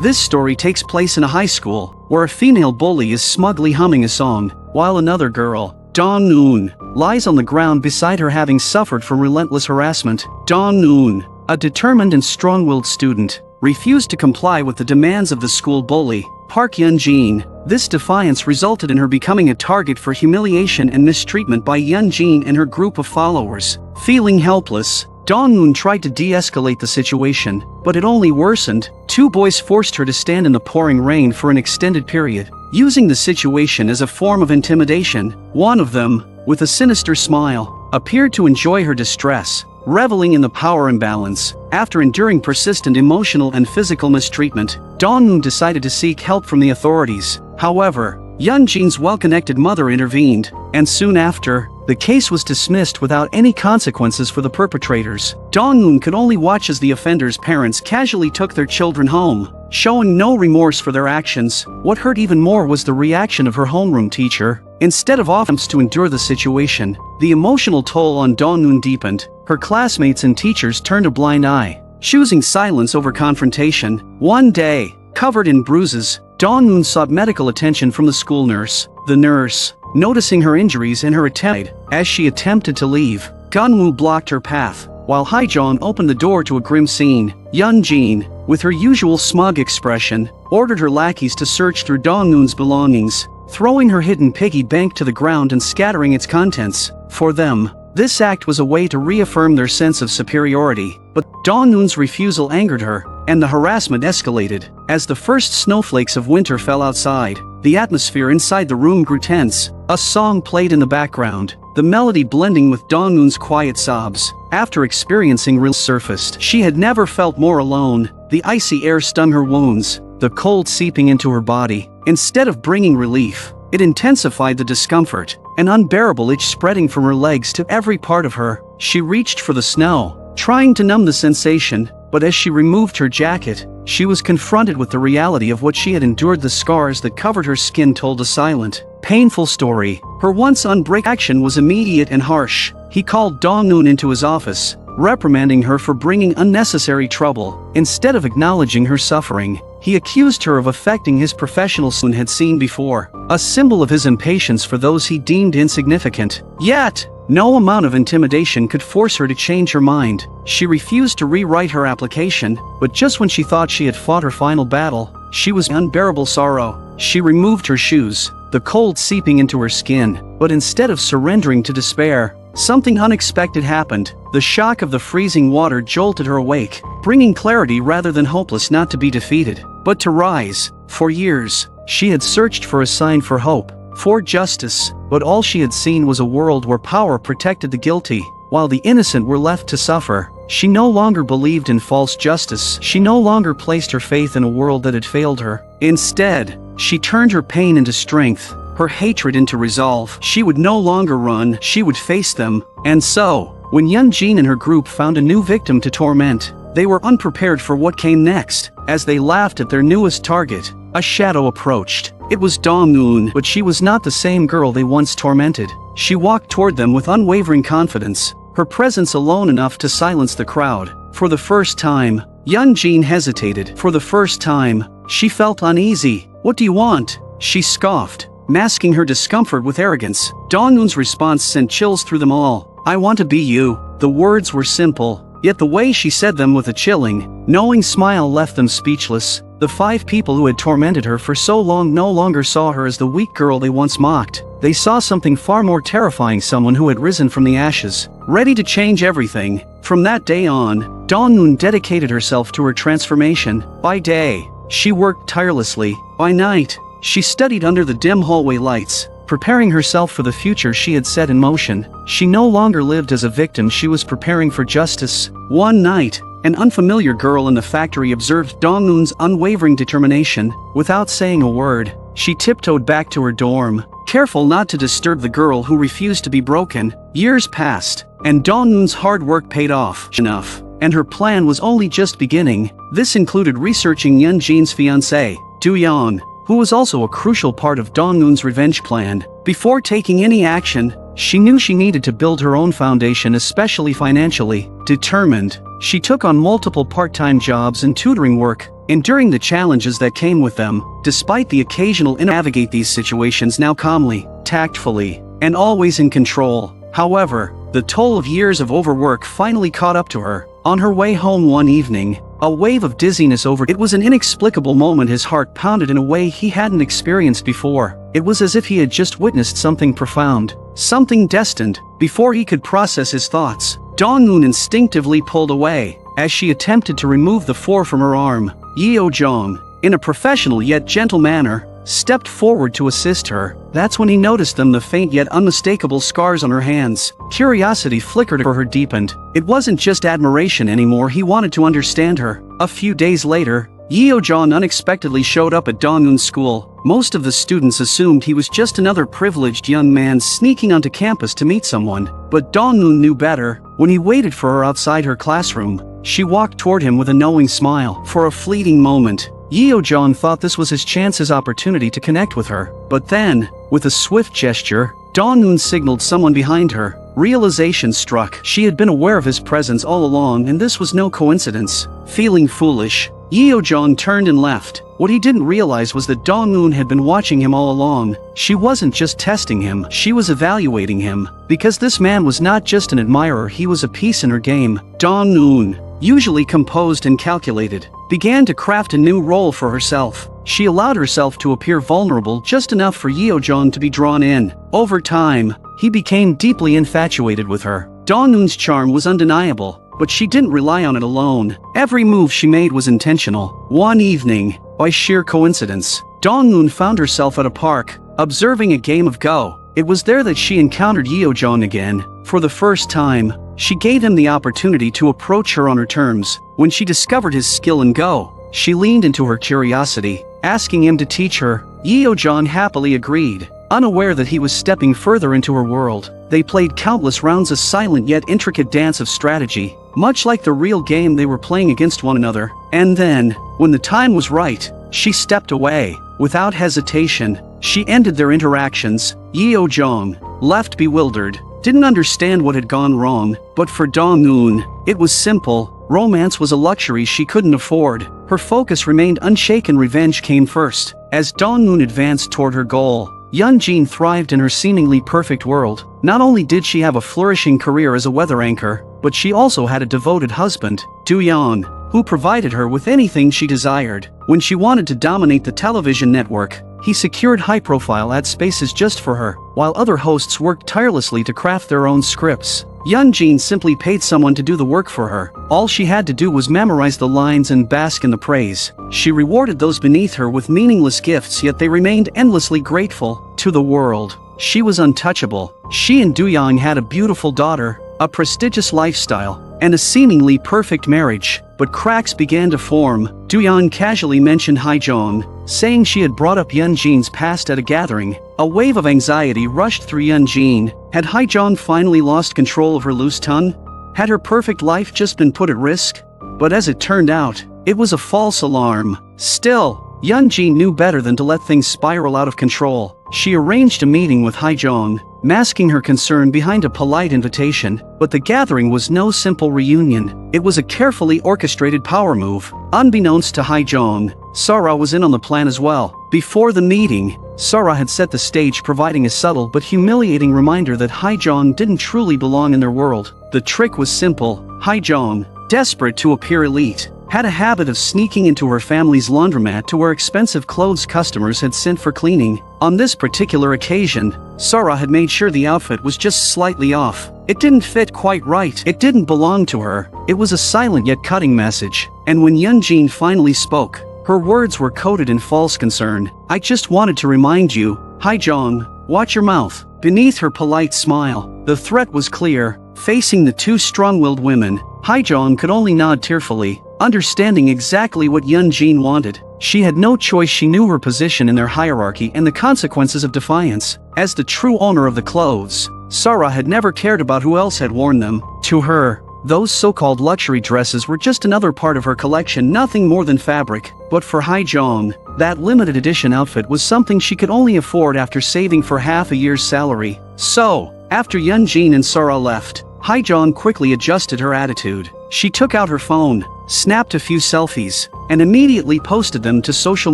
This story takes place in a high school, where a female bully is smugly humming a song, while another girl, Dong-eun, lies on the ground beside her having suffered from relentless harassment. Dong-eun, a determined and strong-willed student, refused to comply with the demands of the school bully, Park Yeon-jin. This defiance resulted in her becoming a target for humiliation and mistreatment by Yeon-jin and her group of followers. Feeling helpless, Dong-eun tried to de-escalate the situation, but it only worsened. Two boys forced her to stand in the pouring rain for an extended period, using the situation as a form of intimidation. One of them, with a sinister smile, appeared to enjoy her distress, reveling in the power imbalance. After enduring persistent emotional and physical mistreatment, Dong-eun decided to seek help from the authorities. However, Yeon-jin's well-connected mother intervened, and soon after, the case was dismissed without any consequences for the perpetrators. Dong-eun could only watch as the offenders' parents casually took their children home, showing no remorse for their actions. What hurt even more was the reaction of her homeroom teacher. Instead of attempts to endure the situation, the emotional toll on Dong-eun deepened. Her classmates and teachers turned a blind eye, choosing silence over confrontation. One day, covered in bruises, Dong-eun sought medical attention from the school nurse. The nurse, noticing her injuries and her attempt, as she attempted to leave, Gunwoo blocked her path, while Haejong opened the door to a grim scene. Yeon-jin, with her usual smug expression, ordered her lackeys to search through Dong-eun's belongings, throwing her hidden piggy bank to the ground and scattering its contents. For them, this act was a way to reaffirm their sense of superiority, but Dong-eun's refusal angered her, and the harassment escalated. As the first snowflakes of winter fell outside, the atmosphere inside the room grew tense. A song played in the background, the melody blending with Dong-eun's quiet sobs. After experiencing real surfaced, she had never felt more alone. The icy air stung her wounds, the cold seeping into her body. Instead of bringing relief, it intensified the discomfort, an unbearable itch spreading from her legs to every part of her. She reached for the snow, trying to numb the sensation, but as she removed her jacket, she was confronted with the reality of what she had endured. The scars that covered her skin told a silent, painful story. Her once unbreakable action was immediate and harsh. He called Dong-eun into his office, reprimanding her for bringing unnecessary trouble. Instead of acknowledging her suffering, he accused her of affecting his professional Soon had seen before, a symbol of his impatience for those he deemed insignificant. Yet, no amount of intimidation could force her to change her mind. She refused to rewrite her application, but just when she thought she had fought her final battle, she was in unbearable sorrow. She removed her shoes, the cold seeping into her skin, but instead of surrendering to despair, something unexpected happened. The shock of the freezing water jolted her awake, bringing clarity rather than hopeless not to be defeated, but to rise. For years, she had searched for a sign for hope, for justice, but all she had seen was a world where power protected the guilty, while the innocent were left to suffer. She no longer believed in false justice. She no longer placed her faith in a world that had failed her. Instead, she turned her pain into strength, her hatred into resolve. She would no longer run, she would face them. And so, when Yeon-jin and her group found a new victim to torment, they were unprepared for what came next. As they laughed at their newest target, a shadow approached. It was Dong-eun, but she was not the same girl they once tormented. She walked toward them with unwavering confidence, her presence alone enough to silence the crowd. For the first time, Yeon-jin hesitated. For the first time, she felt uneasy. "What do you want?" she scoffed, masking her discomfort with arrogance. Dong-eun's response sent chills through them all. "I want to be you." The words were simple, yet the way she said them with a chilling, knowing smile left them speechless. The 5 people who had tormented her for so long no longer saw her as the weak girl they once mocked. They saw something far more terrifying, someone who had risen from the ashes, ready to change everything. From that day on, Dong-eun dedicated herself to her transformation. By day, she worked tirelessly. By night, she studied under the dim hallway lights, preparing herself for the future she had set in motion. She no longer lived as a victim, she was preparing for justice. One night, an unfamiliar girl in the factory observed Dong-eun's unwavering determination. Without saying a word, she tiptoed back to her dorm, careful not to disturb the girl who refused to be broken. Years passed, and Dong-eun's hard work paid off. Enough, and her plan was only just beginning. This included researching Yeon-jin's fiancé, Joo Yeo-jeong, who was also a crucial part of Dong-eun's revenge plan. Before taking any action, she knew she needed to build her own foundation, especially financially. Determined, she took on multiple part-time jobs and tutoring work, enduring the challenges that came with them. Despite the occasional navigate these situations now calmly, tactfully, and always in control. However, the toll of years of overwork finally caught up to her. On her way home one evening, a wave of dizziness over. It was an inexplicable moment. His heart pounded in a way he hadn't experienced before. It was as if he had just witnessed something profound, something destined. Before he could process his thoughts, Dong-eun instinctively pulled away. As she attempted to remove the four from her arm, Joo Yeo-jeong, in a professional yet gentle manner, stepped forward to assist her. That's when he noticed them, the faint yet unmistakable scars on her hands. Curiosity flickered for her deepened. It wasn't just admiration anymore, he wanted to understand her. A few days later, Joo Yeo-jeong unexpectedly showed up at Dong-eun's school. Most of the students assumed he was just another privileged young man sneaking onto campus to meet someone. But Dong-eun knew better. When he waited for her outside her classroom, she walked toward him with a knowing smile. For a fleeting moment, Joo Yeo-jeong thought this was his chance, his opportunity to connect with her. But then, with a swift gesture, Dong-eun signaled someone behind her. Realization struck. She had been aware of his presence all along, and this was no coincidence. Feeling foolish, Joo Yeo-jeong turned and left. What he didn't realize was that Dong-eun had been watching him all along. She wasn't just testing him, she was evaluating him. Because this man was not just an admirer, he was a piece in her game. Dong-eun, usually composed and calculated, began to craft a new role for herself. She allowed herself to appear vulnerable just enough for Joo Yeo-jeong to be drawn in. Over time, he became deeply infatuated with her. Dong-eun's charm was undeniable, but she didn't rely on it alone. Every move she made was intentional. One evening, by sheer coincidence, Dong-eun found herself at a park, observing a game of Go. It was there that she encountered Joo Yeo-jeong again. For the first time, she gave him the opportunity to approach her on her terms. When she discovered his skill in Go, she leaned into her curiosity, asking him to teach her. Joo Yeo-jeong happily agreed, unaware that he was stepping further into her world. They played countless rounds, a silent yet intricate dance of strategy, much like the real game they were playing against one another. And then, when the time was right, she stepped away. Without hesitation, she ended their interactions. Joo Yeo-jeong, left bewildered, didn't understand what had gone wrong. But for Dong-eun, it was simple. Romance was a luxury she couldn't afford. Her focus remained unshaken. Revenge came first. As Dong-eun advanced toward her goal, Yeon-jin thrived in her seemingly perfect world. Not only did she have a flourishing career as a weather anchor, but she also had a devoted husband, Do-yeon, who provided her with anything she desired. When she wanted to dominate the television network, he secured high-profile ad spaces just for her, while other hosts worked tirelessly to craft their own scripts. Yeon-jin simply paid someone to do the work for her. All she had to do was memorize the lines and bask in the praise. She rewarded those beneath her with meaningless gifts, yet they remained endlessly grateful. To the world, she was untouchable. She and Do-yeon had a beautiful daughter, a prestigious lifestyle, and a seemingly perfect marriage. But cracks began to form. Do-yeon casually mentioned Hae-jeong, saying she had brought up Yeon-jin's past at a gathering. A wave of anxiety rushed through Yeon-jin. Had Hae-jeong finally lost control of her loose tongue? Had her perfect life just been put at risk? But as it turned out, it was a false alarm. Still, Yeon-jin knew better than to let things spiral out of control. She arranged a meeting with Hae-jeong, masking her concern behind a polite invitation. But the gathering was no simple reunion. It was a carefully orchestrated power move. Unbeknownst to Hae-jeong, Sara was in on the plan as well. Before the meeting, Sara had set the stage, providing a subtle but humiliating reminder that Hae-jeong didn't truly belong in their world. The trick was simple. Hae-jeong, desperate to appear elite, had a habit of sneaking into her family's laundromat to where expensive clothes customers had sent for cleaning. On this particular occasion, Sara had made sure the outfit was just slightly off. It didn't fit quite right. It didn't belong to her. It was a silent yet cutting message. And when Yeon-jin finally spoke, her words were coated in false concern. "I just wanted to remind you, Hae-jeong, watch your mouth." Beneath her polite smile, the threat was clear. Facing the two strong-willed women, Hae-jeong could only nod tearfully, understanding exactly what Yeon-jin wanted. She had no choice. She knew her position in their hierarchy and the consequences of defiance. As the true owner of the clothes, Sara had never cared about who else had worn them. To her, those so-called luxury dresses were just another part of her collection, nothing more than fabric. But for Hae-jeong, that limited edition outfit was something she could only afford after saving for half a year's salary. So, after Yeon-jin and Sara left, Hye-jeong quickly adjusted her attitude. She took out her phone, snapped a few selfies, and immediately posted them to social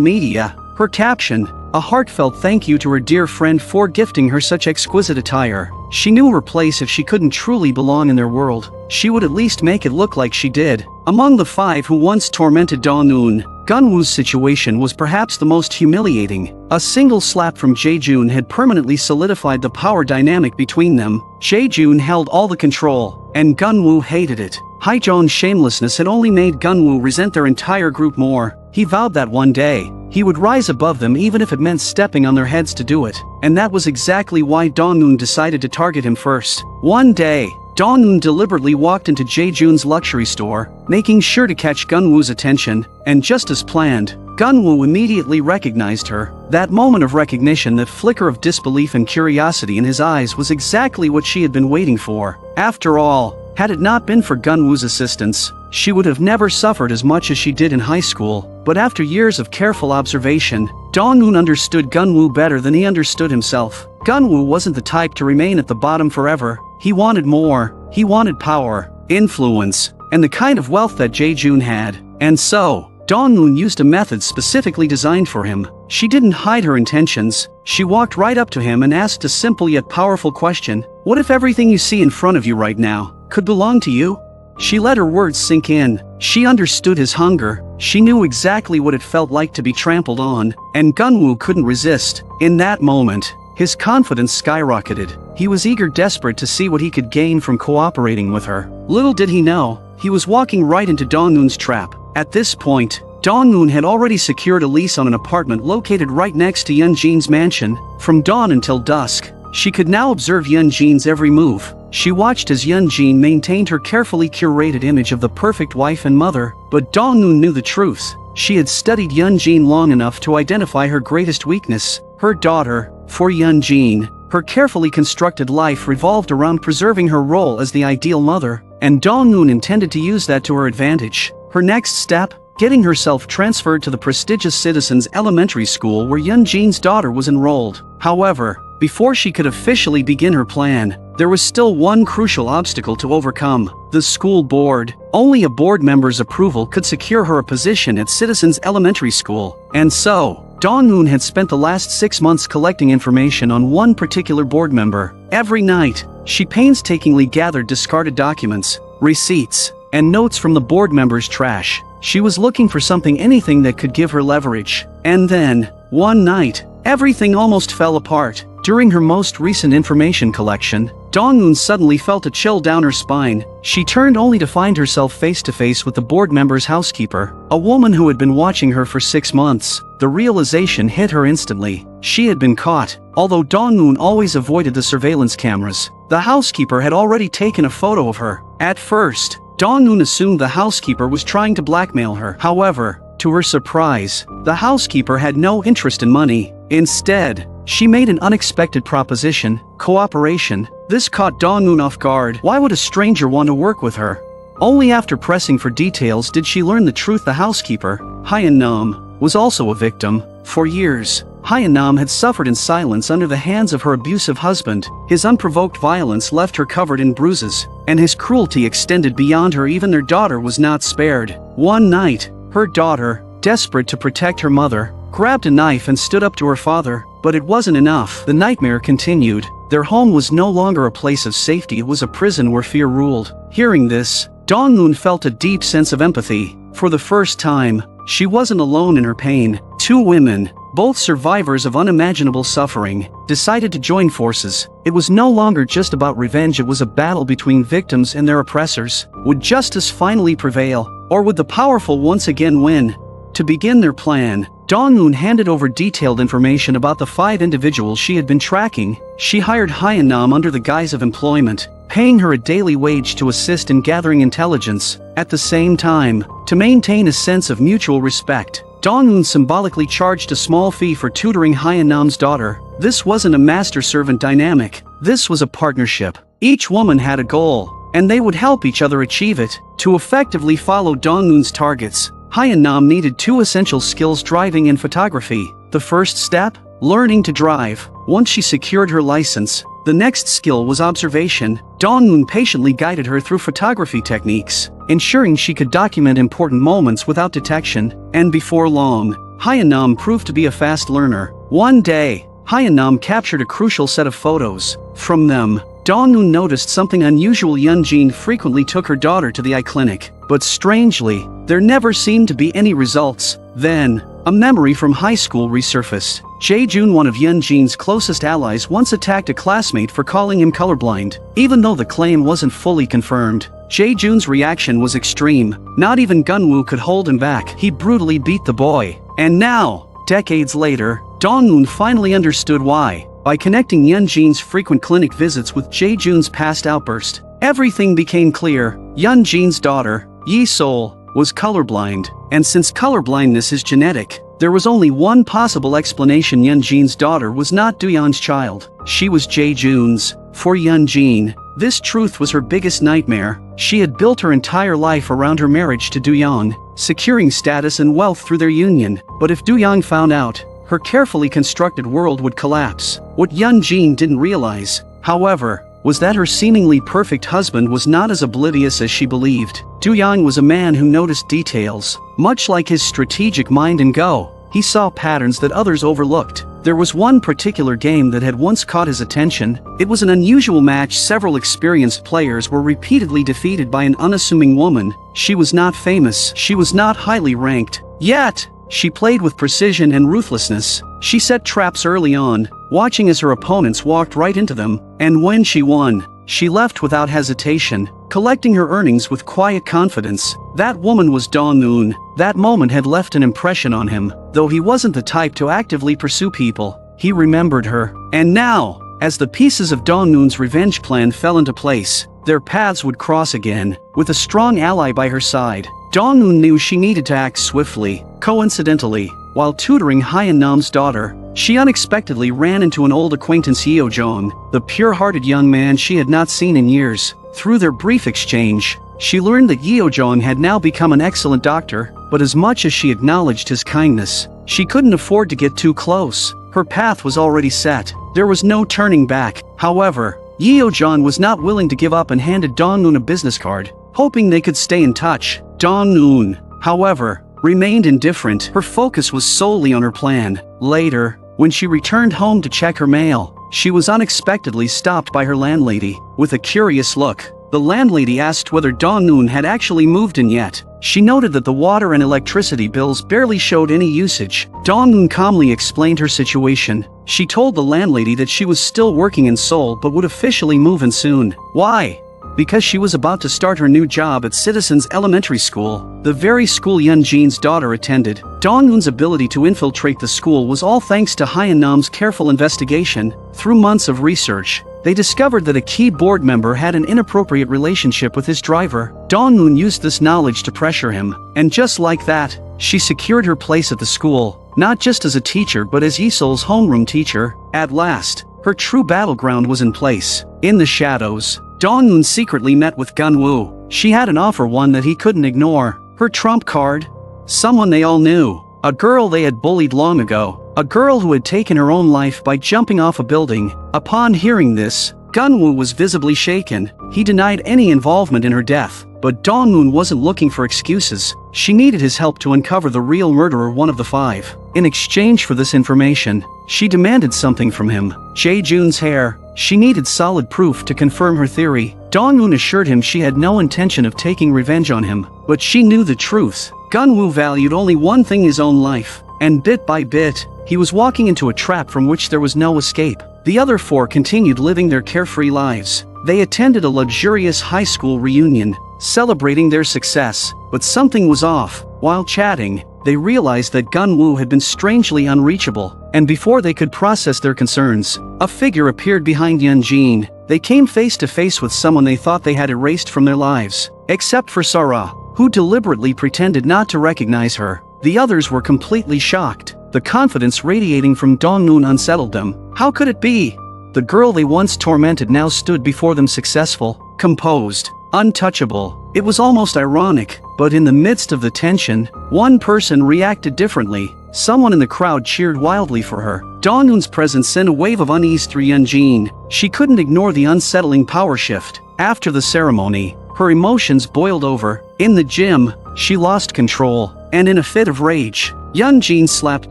media. Her caption: a heartfelt thank you to her dear friend for gifting her such exquisite attire. She knew her place. If she couldn't truly belong in their world, she would at least make it look like she did. Among the 5 who once tormented Dong-eun, Gunwoo's situation was perhaps the most humiliating. A single slap from Jae-joon had permanently solidified the power dynamic between them. Jae-joon held all the control, and Gunwoo hated it. Hye-jeong's shamelessness had only made Gunwoo resent their entire group more. He vowed that one day, he would rise above them even if it meant stepping on their heads to do it. And that was exactly why Dong-eun decided to target him first. One day, Dong-eun deliberately walked into Jae-joon's luxury store, making sure to catch Gunwoo's attention, and just as planned, Gunwoo immediately recognized her. That moment of recognition, that flicker of disbelief and curiosity in his eyes, was exactly what she had been waiting for. After all, had it not been for Gunwoo's assistance, she would have never suffered as much as she did in high school. But after years of careful observation, Dong-eun understood Gunwoo better than he understood himself. Gunwoo wasn't the type to remain at the bottom forever. He wanted more. He wanted power, influence, and the kind of wealth that Jae-joon had. And so, Dong-eun used a method specifically designed for him. She didn't hide her intentions. She walked right up to him and asked a simple yet powerful question. What if everything you see in front of you right now could belong to you? She let her words sink in. She understood his hunger. She knew exactly what it felt like to be trampled on, and Gunwoo couldn't resist. In that moment, his confidence skyrocketed. He was eager, desperate to see what he could gain from cooperating with her. Little did he know, he was walking right into Dong-eun's trap. At this point, Dong-eun had already secured a lease on an apartment located right next to Yeon-jin's mansion. From dawn until dusk, she could now observe Yeon-jin's every move. She watched as Yeon-jin maintained her carefully curated image of the perfect wife and mother, but Dong-eun knew the truth. She had studied Yeon-jin long enough to identify her greatest weakness, her daughter. For Yeon-jin, her carefully constructed life revolved around preserving her role as the ideal mother, and Dong-eun intended to use that to her advantage. Her next step? Getting herself transferred to the prestigious Citizens Elementary School where Yeon-jin's daughter was enrolled. However, before she could officially begin her plan, there was still one crucial obstacle to overcome: the school board. Only a board member's approval could secure her a position at Citizens Elementary School. And so, Dong-eun had spent the last 6 months collecting information on one particular board member. Every night, she painstakingly gathered discarded documents, receipts, and notes from the board member's trash. She was looking for something, anything that could give her leverage. And then, one night, everything almost fell apart. During her most recent information collection, Dong-eun suddenly felt a chill down her spine. She turned only to find herself face to face with the board member's housekeeper, a woman who had been watching her for 6 months. The realization hit her instantly. She had been caught. Although Dong-eun always avoided the surveillance cameras, the housekeeper had already taken a photo of her. At first, Dong-eun assumed the housekeeper was trying to blackmail her. However, to her surprise, the housekeeper had no interest in money. Instead, she made an unexpected proposition: cooperation. This caught Dong-eun off guard. Why would a stranger want to work with her? Only after pressing for details did she learn the truth. The housekeeper, Hye-nam, was also a victim. For years, Hye-nam had suffered in silence under the hands of her abusive husband. His unprovoked violence left her covered in bruises, and his cruelty extended beyond her. Even their daughter was not spared. One night, her daughter, desperate to protect her mother, grabbed a knife and stood up to her father. But it wasn't enough. The nightmare continued. Their home was no longer a place of safety, it was a prison where fear ruled. Hearing this, Dong-eun felt a deep sense of empathy. For the first time, she wasn't alone in her pain. 2 women, both survivors of unimaginable suffering, decided to join forces. It was no longer just about revenge, it was a battle between victims and their oppressors. Would justice finally prevail, or would the powerful once again win? To begin their plan, Dong-eun handed over detailed information about the 5 individuals she had been tracking. She hired Hye-nam under the guise of employment, paying her a daily wage to assist in gathering intelligence. At the same time, to maintain a sense of mutual respect, Dong-eun symbolically charged a small fee for tutoring Hye-nam's daughter. This wasn't a master-servant dynamic. This was a partnership. Each woman had a goal, and they would help each other achieve it. To effectively follow Dong-eun's targets, Hye-nam needed 2 essential skills: driving and photography. The first step? Learning to drive. Once she secured her license, The next skill was observation. Dong-eun patiently guided her through photography techniques, ensuring she could document important moments without detection, and before long, Hyun-nam proved to be a fast learner. One day, Hyun-nam captured a crucial set of photos. From them, Dong-eun noticed something unusual. Yeon-jin frequently took her daughter to the eye clinic, but strangely, there never seemed to be any results. Then, a memory from high school resurfaced. Jae-jun, one of Yeon-jin's closest allies, once attacked a classmate for calling him colorblind. Even though the claim wasn't fully confirmed, Jae-jun's reaction was extreme. Not even Gunwoo could hold him back. He brutally beat the boy. And now, decades later, Dong-eun finally understood why. By connecting Yeon-jin's frequent clinic visits with Jae-jun's past outburst, everything became clear. Yeon-jin's daughter, Yi-sol, was colorblind, and since colorblindness is genetic, there was only one possible explanation. Yeon-jin's daughter was not Do-yeon's child. She was Jae-jun's. For Yeon-jin, this truth was her biggest nightmare. She had built her entire life around her marriage to Do-yeon, securing status and wealth through their union. But if Do-yeon found out, her carefully constructed world would collapse. What Yeon-jin didn't realize, however, was that her seemingly perfect husband was not as oblivious as she believed. Do-yeon was a man who noticed details. Much like his strategic mind and go, he saw patterns that others overlooked. There was one particular game that had once caught his attention. It was an unusual match. Several experienced players were repeatedly defeated by an unassuming woman. She was not famous. She was not highly ranked. Yet, she played with precision and ruthlessness. She set traps early on, watching as her opponents walked right into them, and when she won, she left without hesitation, collecting her earnings with quiet confidence. That woman was Dong-eun. That moment had left an impression on him. Though he wasn't the type to actively pursue people, he remembered her. And now, as the pieces of Dong-eun's revenge plan fell into place, their paths would cross again. With a strong ally by her side, Dong-eun knew she needed to act swiftly. Coincidentally, while tutoring Hyun-nam's daughter, she unexpectedly ran into an old acquaintance, Joo Yeo-jeong, the pure-hearted young man she had not seen in years. Through their brief exchange, she learned that Joo Yeo-jeong had now become an excellent doctor, but as much as she acknowledged his kindness, she couldn't afford to get too close. Her path was already set. There was no turning back. However, Joo Yeo-jeong was not willing to give up and handed Dong-eun a business card, hoping they could stay in touch. Dong-eun, however, remained indifferent. Her focus was solely on her plan. Later, when she returned home to check her mail, she was unexpectedly stopped by her landlady. With a curious look, the landlady asked whether Dong-eun had actually moved in yet. She noted that the water and electricity bills barely showed any usage. Dong-eun calmly explained her situation. She told the landlady that she was still working in Seoul but would officially move in soon. Why? Because she was about to start her new job at Citizens Elementary School, the very school Yeon-jin's daughter attended. Dong-eun's ability to infiltrate the school was all thanks to Hyun-nam's careful investigation. Through months of research, they discovered that a key board member had an inappropriate relationship with his driver. Dong-eun used this knowledge to pressure him, and just like that, she secured her place at the school, not just as a teacher but as Yi-sol's homeroom teacher. At last, her true battleground was in place. In the shadows, Dong-eun secretly met with Gunwoo. She had an offer, one that he couldn't ignore. Her trump card? Someone they all knew. A girl they had bullied long ago. A girl who had taken her own life by jumping off a building. Upon hearing this, Gunwoo was visibly shaken. He denied any involvement in her death. But Dong-eun wasn't looking for excuses. She needed his help to uncover the real murderer, one of the five. In exchange for this information, she demanded something from him. Jae-jun's hair. She needed solid proof to confirm her theory. Dong-eun assured him she had no intention of taking revenge on him, but she knew the truth. Gunwoo valued only one thing: his own life, and bit by bit, he was walking into a trap from which there was no escape. The other four continued living their carefree lives. They attended a luxurious high school reunion, celebrating their success, but something was off. While chatting, they realized that Gunwoo had been strangely unreachable, and before they could process their concerns, a figure appeared behind Yeon-jin. They came face to face with someone they thought they had erased from their lives, except for Sara, who deliberately pretended not to recognize her. The others were completely shocked. The confidence radiating from Dong-eun unsettled them. How could it be? The girl they once tormented now stood before them, successful, composed, untouchable. It was almost ironic, but in the midst of the tension, one person reacted differently. Someone in the crowd cheered wildly for her. Dong-eun's presence sent a wave of unease through Yeon-jin. She couldn't ignore the unsettling power shift. After the ceremony, her emotions boiled over. In the gym, she lost control, and in a fit of rage, Yeon-jin slapped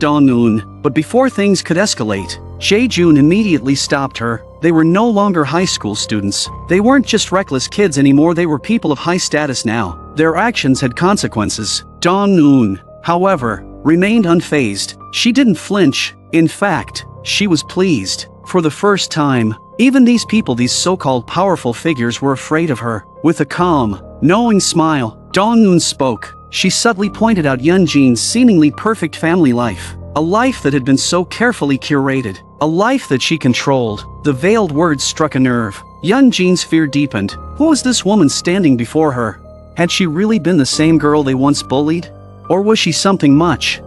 Dong-eun. But before things could escalate, Jae-joon immediately stopped her. They were no longer high school students. They weren't just reckless kids anymore, they were people of high status now. Their actions had consequences. Dong-eun, however, remained unfazed. She didn't flinch. In fact, she was pleased. For the first time, even these people, these so-called powerful figures, were afraid of her. With a calm, knowing smile, Dong-eun spoke. She subtly pointed out Yeon-jin's seemingly perfect family life. A life that had been so carefully curated. A life that she controlled. The veiled words struck a nerve. Yeon-jin's fear deepened. Who was this woman standing before her? Had she really been the same girl they once bullied? Or was she something much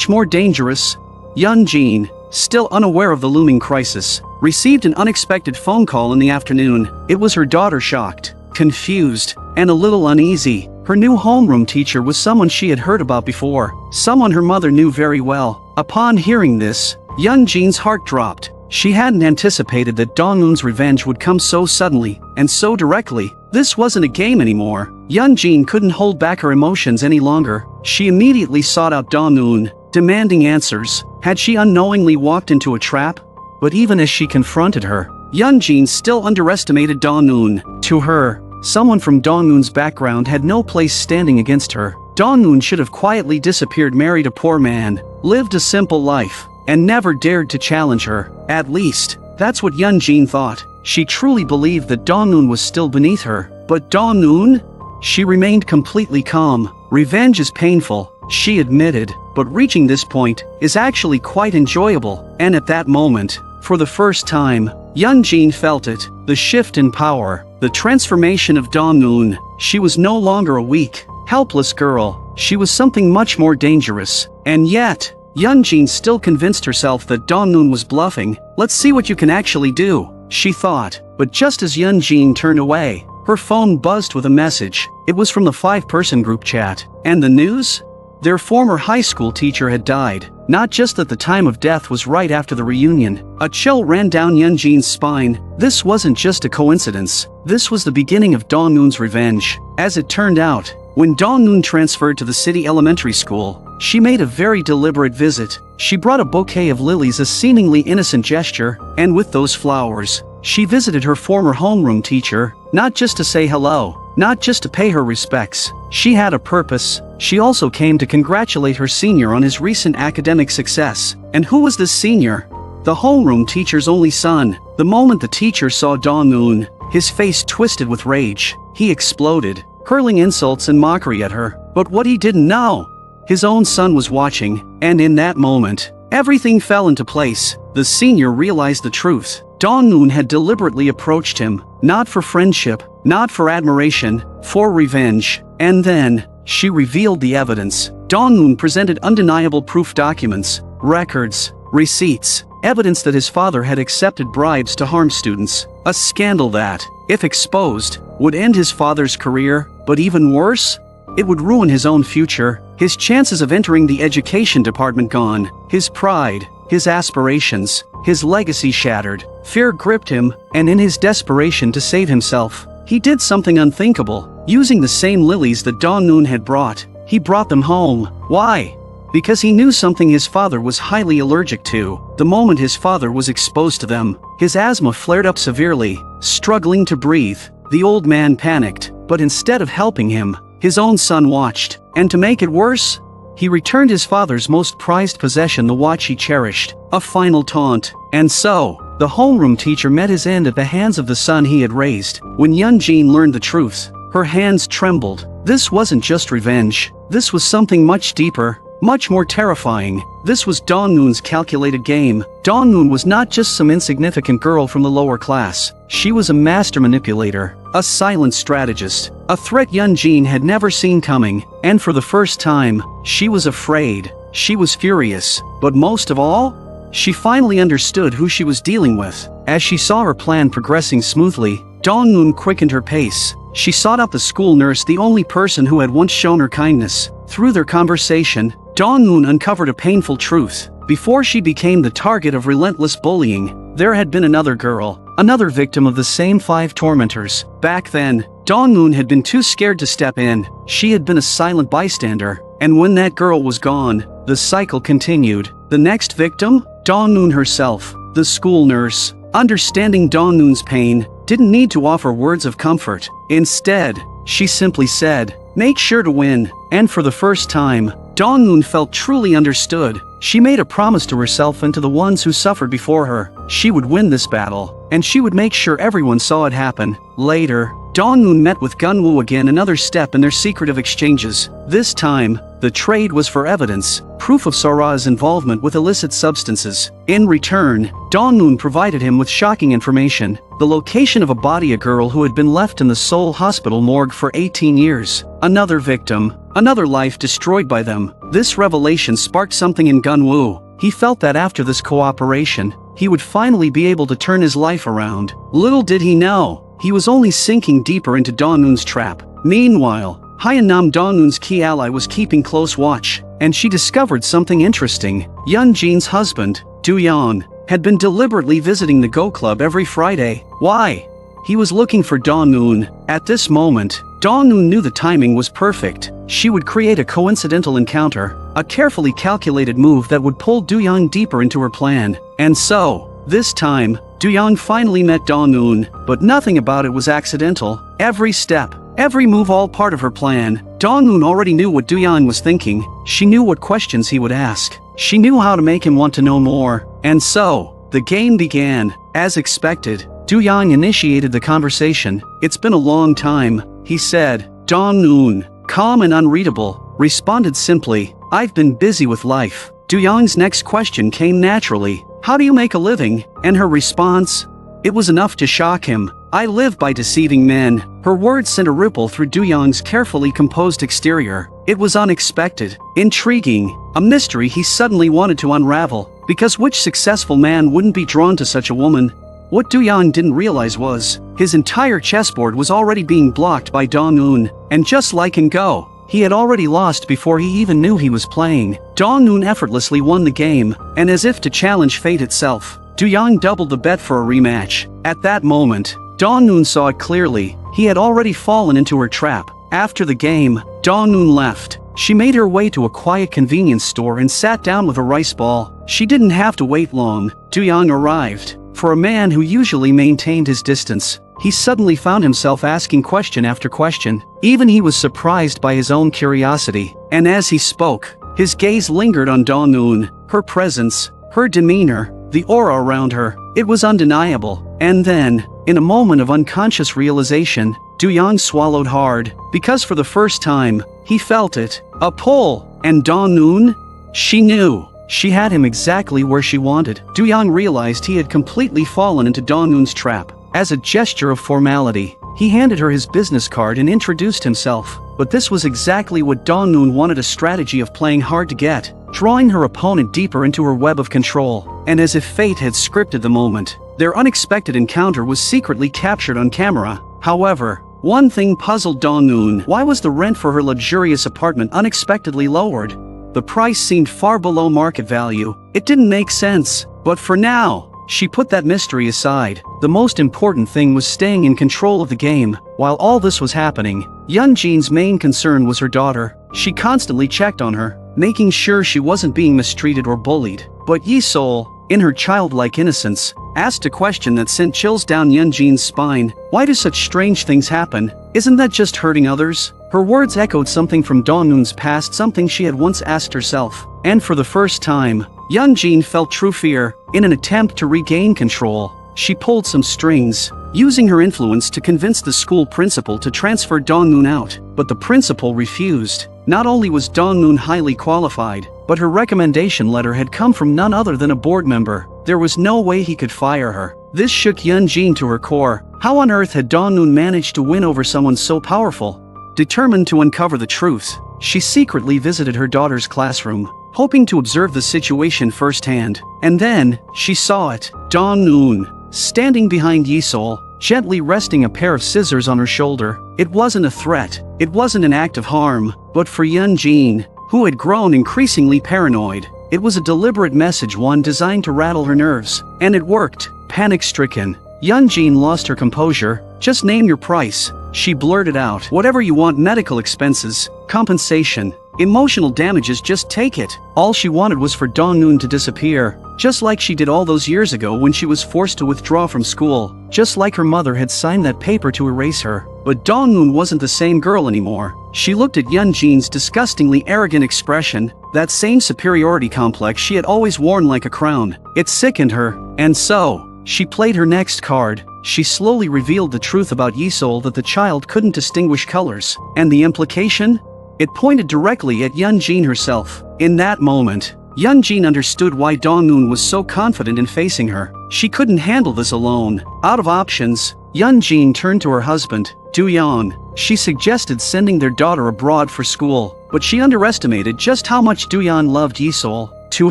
more dangerous? Yeon-jin, still unaware of the looming crisis, received an unexpected phone call in the afternoon. It was her daughter, shocked, confused, and a little uneasy. Her new homeroom teacher was someone she had heard about before, someone her mother knew very well. Upon hearing this, Yeon-jin's heart dropped. She hadn't anticipated that Dong-eun's revenge would come so suddenly, and so directly. This wasn't a game anymore. Yeon-jin couldn't hold back her emotions any longer. She immediately sought out Dong-eun, demanding answers. Had she unknowingly walked into a trap? But even as she confronted her, Yeon-jin still underestimated Dong-eun. To her, someone from Dong-eun's background had no place standing against her. Dong-eun should have quietly disappeared, married a poor man, lived a simple life, and never dared to challenge her. At least, that's what Yeon-jin thought. She truly believed that Dong-eun was still beneath her. But Dong-eun? She remained completely calm. Revenge is painful, she admitted, but reaching this point is actually quite enjoyable. And at that moment, for the first time, Yeon-jin felt it. The shift in power, the transformation of Dong-eun. She was no longer a weak, helpless girl. She was something much more dangerous. And yet, Yeon-jin still convinced herself that Dong-eun was bluffing. Let's see what you can actually do, she thought. But just as Yeon-jin turned away, her phone buzzed with a message. It was from the 5-person group chat. And the news? Their former high school teacher had died. Not just that the time of death was right after the reunion. A chill ran down Yeon-jin's spine. This wasn't just a coincidence. This was the beginning of Dong-eun's revenge. As it turned out, when Dong-eun transferred to the city elementary school, she made a very deliberate visit. She brought a bouquet of lilies, a seemingly innocent gesture, and with those flowers, she visited her former homeroom teacher, not just to say hello, not just to pay her respects. She had a purpose. She also came to congratulate her senior on his recent academic success. And who was this senior? The homeroom teacher's only son. The moment the teacher saw Dong-eun, his face twisted with rage. He exploded, hurling insults and mockery at her. But what he didn't know, his own son was watching, and in that moment, everything fell into place. The senior realized the truth. Dong-eun had deliberately approached him, not for friendship, not for admiration, for revenge. And then, she revealed the evidence. Dong-eun presented undeniable proof: documents, records, receipts, evidence that his father had accepted bribes to harm students. A scandal that, if exposed, would end his father's career, but even worse, it would ruin his own future. His chances of entering the education department gone, his pride, his aspirations, his legacy shattered. Fear gripped him, and in his desperation to save himself, he did something unthinkable. Using the same lilies that Dong-eun had brought, he brought them home. Why? Because he knew something his father was highly allergic to. The moment his father was exposed to them, his asthma flared up severely. Struggling to breathe, the old man panicked, but instead of helping him, his own son watched. And to make it worse, he returned his father's most prized possession, the watch he cherished. A final taunt. And so, the homeroom teacher met his end at the hands of the son he had raised. When Yeon-jin learned the truth, her hands trembled. This wasn't just revenge. This was something much deeper, much more terrifying. This was Dong-eun's calculated game. Dong-eun was not just some insignificant girl from the lower class. She was a master manipulator, a silent strategist, a threat Yeon-jin had never seen coming. And for the first time, she was afraid. She was furious. But most of all, she finally understood who she was dealing with. As she saw her plan progressing smoothly, Dong-eun quickened her pace. She sought out the school nurse, the only person who had once shown her kindness. Through their conversation, Dong-eun uncovered a painful truth. Before she became the target of relentless bullying, there had been another girl, another victim of the same 5 tormentors. Back then, Dong-eun had been too scared to step in. She had been a silent bystander, and when that girl was gone, the cycle continued. The next victim? Dong-eun herself, the school nurse. Understanding Dong-eun's pain, didn't need to offer words of comfort. Instead, she simply said, "Make sure to win." And for the first time, Dong-eun felt truly understood. She made a promise to herself and to the ones who suffered before her. She would win this battle, and she would make sure everyone saw it happen. Later, Dong-eun met with Gun-woo again, another step in their secretive exchanges. This time, the trade was for evidence, proof of Sora's involvement with illicit substances. In return, Dong-eun provided him with shocking information: the location of a body, a girl who had been left in the Seoul hospital morgue for 18 years. Another victim, another life destroyed by them. This revelation sparked something in Gun-woo. He felt that after this cooperation, he would finally be able to turn his life around. Little did he know, he was only sinking deeper into Dong-eun's trap. Meanwhile, Hyunam, Dong-eun's key ally, was keeping close watch, and she discovered something interesting. Yeon-jin's husband, Joo Yeo-jeong, had been deliberately visiting the Go Club every Friday. Why? He was looking for Dong-eun. At this moment, Dong-eun knew the timing was perfect. She would create a coincidental encounter, a carefully calculated move that would pull Joo Yeo-jeong deeper into her plan. And so, this time, Joo Yeo-jeong finally met Dong-eun, but nothing about it was accidental. Every step, every move, all part of her plan. Dong-eun already knew what Joo Yeo-jeong was thinking. She knew what questions he would ask. She knew how to make him want to know more. And so, the game began. As expected, Joo Yeo-jeong initiated the conversation. "It's been a long time," he said. Dong-eun, calm and unreadable, responded simply, "I've been busy with life." Joo Yeo-jeong's next question came naturally. "How do you make a living?" And her response? It was enough to shock him. "I live by deceiving men." Her words sent a ripple through Joo Yeo-jeong's carefully composed exterior. It was unexpected, intriguing, a mystery he suddenly wanted to unravel, because which successful man wouldn't be drawn to such a woman? What Joo Yeo-jeong didn't realize was, his entire chessboard was already being blocked by Dong-eun, and just like in Go, he had already lost before he even knew he was playing. Dong-eun effortlessly won the game, and as if to challenge fate itself, Joo Yeo-jeong doubled the bet for a rematch. At that moment, Dong-eun saw it clearly. He had already fallen into her trap. After the game, Dong-eun left. She made her way to a quiet convenience store and sat down with a rice ball. She didn't have to wait long. Joo Yeo-jeong arrived. For a man who usually maintained his distance, he suddenly found himself asking question after question. Even he was surprised by his own curiosity. And as he spoke, his gaze lingered on Dong-eun. Her presence, her demeanor, the aura around her, it was undeniable. And then, in a moment of unconscious realization, Joo Yeo-jeong swallowed hard, because for the first time, he felt it. A pull. And Dong-eun? She knew. She had him exactly where she wanted. Joo Yeo-jeong realized he had completely fallen into Dong-eun's trap. As a gesture of formality, he handed her his business card and introduced himself. But this was exactly what Dong-eun wanted, a strategy of playing hard to get, drawing her opponent deeper into her web of control. And as if fate had scripted the moment, their unexpected encounter was secretly captured on camera. However, one thing puzzled Dong-eun. Why was the rent for her luxurious apartment unexpectedly lowered? The price seemed far below market value. It didn't make sense. But for now, she put that mystery aside. The most important thing was staying in control of the game. While all this was happening, Yeon-jin's main concern was her daughter. She constantly checked on her, making sure she wasn't being mistreated or bullied. But Yi-sol, in her childlike innocence, asked a question that sent chills down Yeon-jin's spine. Why do such strange things happen? Isn't that just hurting others? Her words echoed something from Dong-eun's past, something she had once asked herself. And for the first time, Yeon-jin felt true fear. In an attempt to regain control, she pulled some strings, using her influence to convince the school principal to transfer Dong-eun out. But the principal refused. Not only was Dong-eun highly qualified, but her recommendation letter had come from none other than a board member. There was no way he could fire her. This shook Yeon-jin to her core. How on earth had Dong-eun managed to win over someone so powerful? Determined to uncover the truth, she secretly visited her daughter's classroom, hoping to observe the situation firsthand. And then, she saw it. Dong-eun, standing behind Yi-sol, gently resting a pair of scissors on her shoulder. It wasn't a threat. It wasn't an act of harm. But for Yeon-jin, who had grown increasingly paranoid, It was a deliberate message, one designed to rattle her nerves. And it worked. Panic-stricken, Yeon-jeong lost her composure. "Just name your price," she blurted out. "Whatever you want, medical expenses, compensation, emotional damages, just take it." All she wanted was for Dong-eun to disappear, just like she did all those years ago when she was forced to withdraw from school, just like her mother had signed that paper to erase her. But Dong-eun wasn't the same girl anymore. She looked at Yeon-jeong's disgustingly arrogant expression, that same superiority complex she had always worn like a crown. It sickened her, and so she played her next card. She slowly revealed the truth about Yeol, that the child couldn't distinguish colors. And the implication? It pointed directly at Yeon-jeong herself. In that moment, Yeon-jeong understood why Dong-eun was so confident in facing her. She couldn't handle this alone. Out of options, Yeon-jeong turned to her husband, Joo Yeo-jeong. She suggested sending their daughter abroad for school, but she underestimated just how much Joo Yeo-jeong loved Yeol. To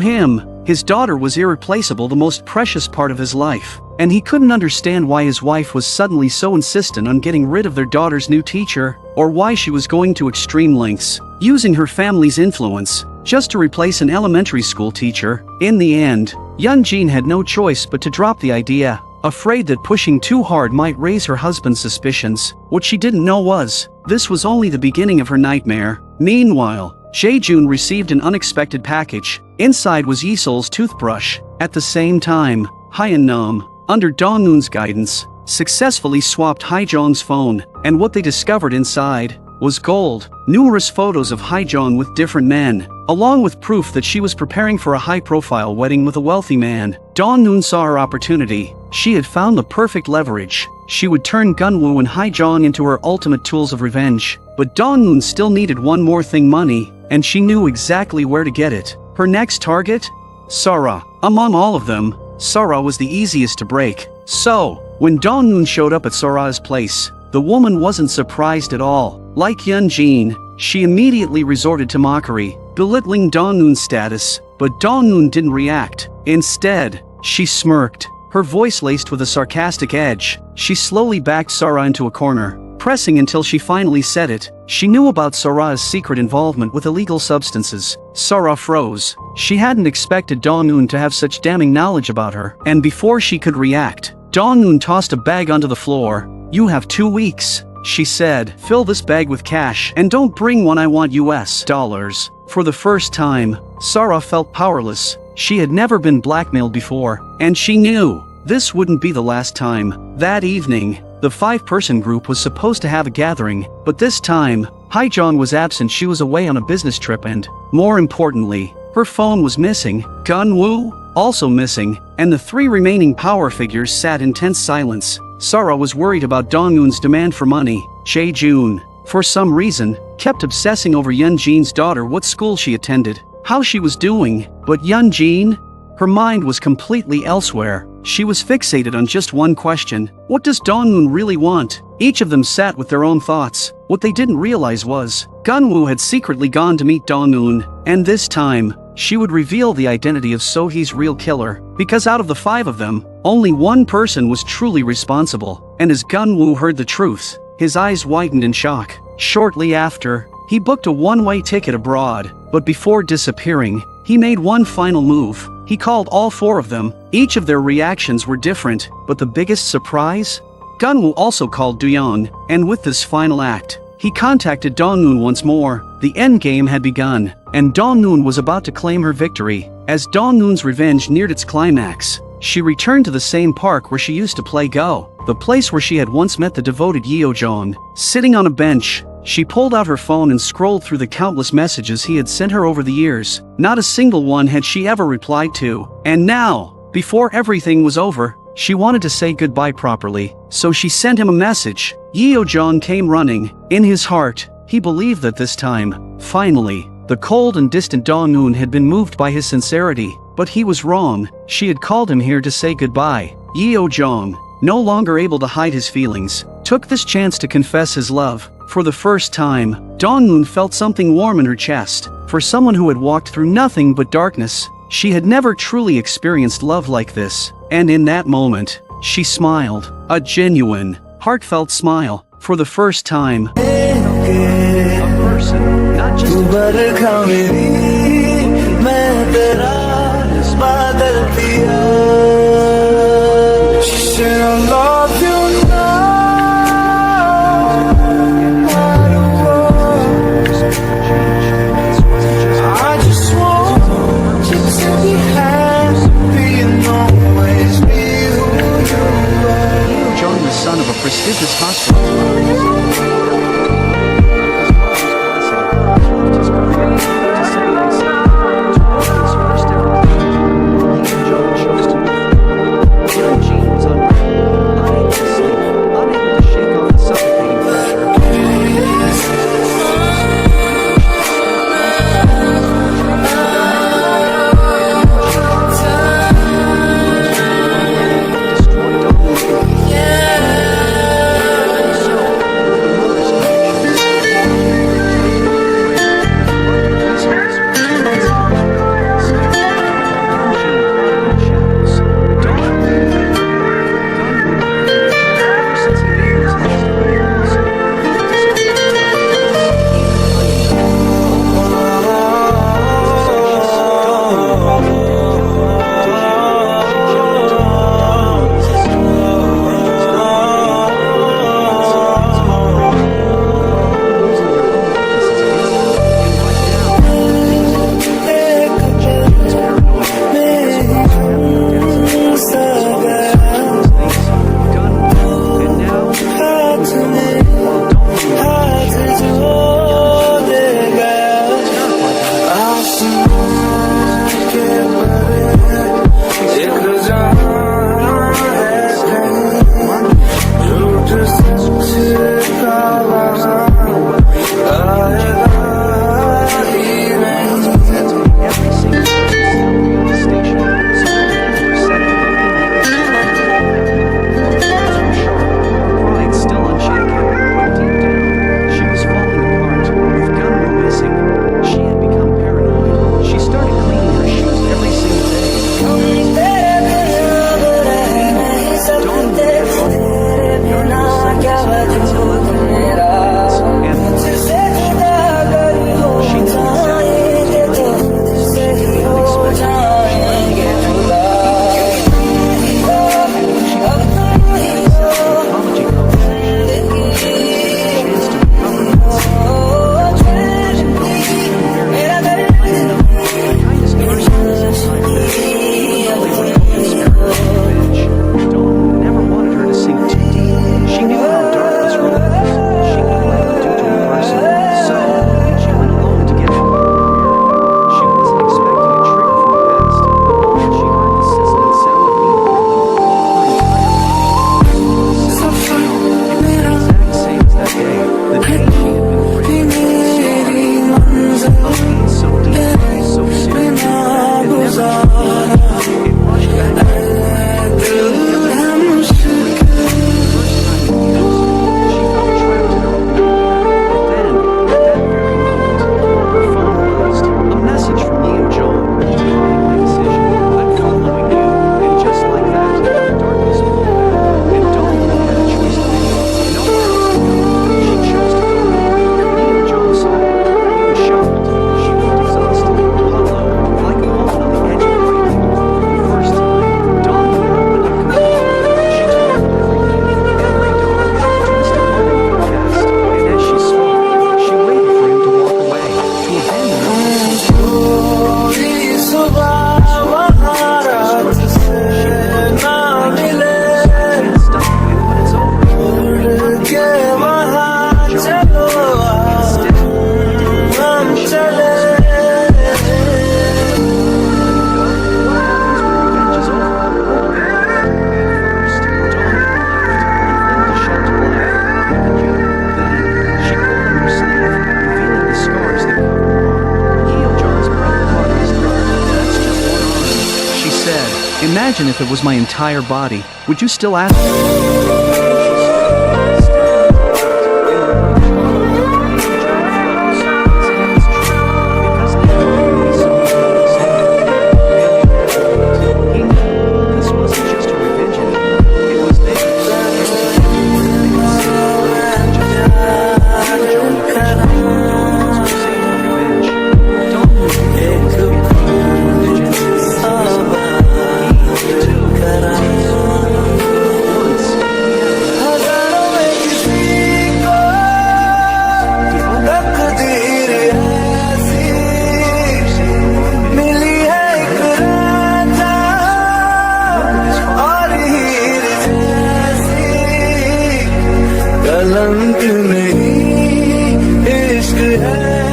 him, his daughter was irreplaceable, the most precious part of his life, and he couldn't understand why his wife was suddenly so insistent on getting rid of their daughter's new teacher, or why she was going to extreme lengths, using her family's influence, just to replace an elementary school teacher. In the end, Yeon-jeong had no choice but to drop the idea, afraid that pushing too hard might raise her husband's suspicions. What she didn't know was, this was only the beginning of her nightmare. Meanwhile, Jae-joon received an unexpected package. Inside was Yeol's toothbrush. At the same time, Hyun-nam, under Dong-eun's guidance, successfully swapped Hae-jong's phone, and what they discovered inside was gold. Numerous photos of Hae-jong with different men, along with proof that she was preparing for a high-profile wedding with a wealthy man. Dong-eun saw her opportunity. She had found the perfect leverage. She would turn Gunwoo and Hae-jong into her ultimate tools of revenge. But Dong-eun still needed one more thing: money, and she knew exactly where to get it. Her next target? Sara. Among all of them, Sara was the easiest to break. So, when Dong-eun showed up at Sara's place, the woman wasn't surprised at all. Like Yeon-jeong, she immediately resorted to mockery, belittling Dong-eun's status, but Dong-eun didn't react. Instead, she smirked, her voice laced with a sarcastic edge. She slowly backed Sara into a corner, pressing until she finally said it. She knew about Sara's secret involvement with illegal substances. Sara froze. She hadn't expected Dong-eun to have such damning knowledge about her. And before she could react, Dong-eun tossed a bag onto the floor. "You have 2 weeks," she said. "Fill this bag with cash, and don't bring one. I want US dollars." For the first time, Sara felt powerless. She had never been blackmailed before, and she knew this wouldn't be the last time. That evening, the 5-person group was supposed to have a gathering, but this time, Hae-jong was absent. She was away on a business trip, and, more importantly, her phone was missing. Gunwoo, also missing, and the 3 remaining power figures sat in tense silence. Sara was worried about Dong-eun's demand for money. Jae-joon, for some reason, kept obsessing over Yeon-jeong's daughter, what school she attended, how she was doing. But Yeon-jeong? Her mind was completely elsewhere. She was fixated on just one question: what does Dong-eun really want? Each of them sat with their own thoughts. What they didn't realize was, Gunwoo had secretly gone to meet Dong-eun, and this time, she would reveal the identity of Sohee's real killer, because out of the 5 of them, only one person was truly responsible. And as Gunwoo heard the truth, his eyes widened in shock. Shortly after, he booked a one-way ticket abroad, but before disappearing, he made one final move. He called all 4 of them. Each of their reactions were different, but the biggest surprise? Gunwoo also called Joo Yeo-jeong, and with this final act, he contacted Dong-eun once more. The endgame had begun, and Dong-eun was about to claim her victory. As Dong-eun's revenge neared its climax, she returned to the same park where she used to play Go, the place where she had once met the devoted Joo Yeo-jeong. Sitting on a bench, she pulled out her phone and scrolled through the countless messages he had sent her over the years. Not a single one had she ever replied to. And now, before everything was over, she wanted to say goodbye properly, so she sent him a message. Joo Yeo-jeong came running. In his heart, he believed that this time, finally, the cold and distant Dong-eun had been moved by his sincerity. But he was wrong. She had called him here to say goodbye. Joo Yeo-jeong, no longer able to hide his feelings, took this chance to confess his love. For the first time, Dong-eun felt something warm in her chest. For someone who had walked through nothing but darkness, she had never truly experienced love like this. And in that moment, she smiled. A genuine, heartfelt smile. For the first time, a person, not just a Imagine if it was my entire body. Would you still ask? कलंक नहीं इश्क है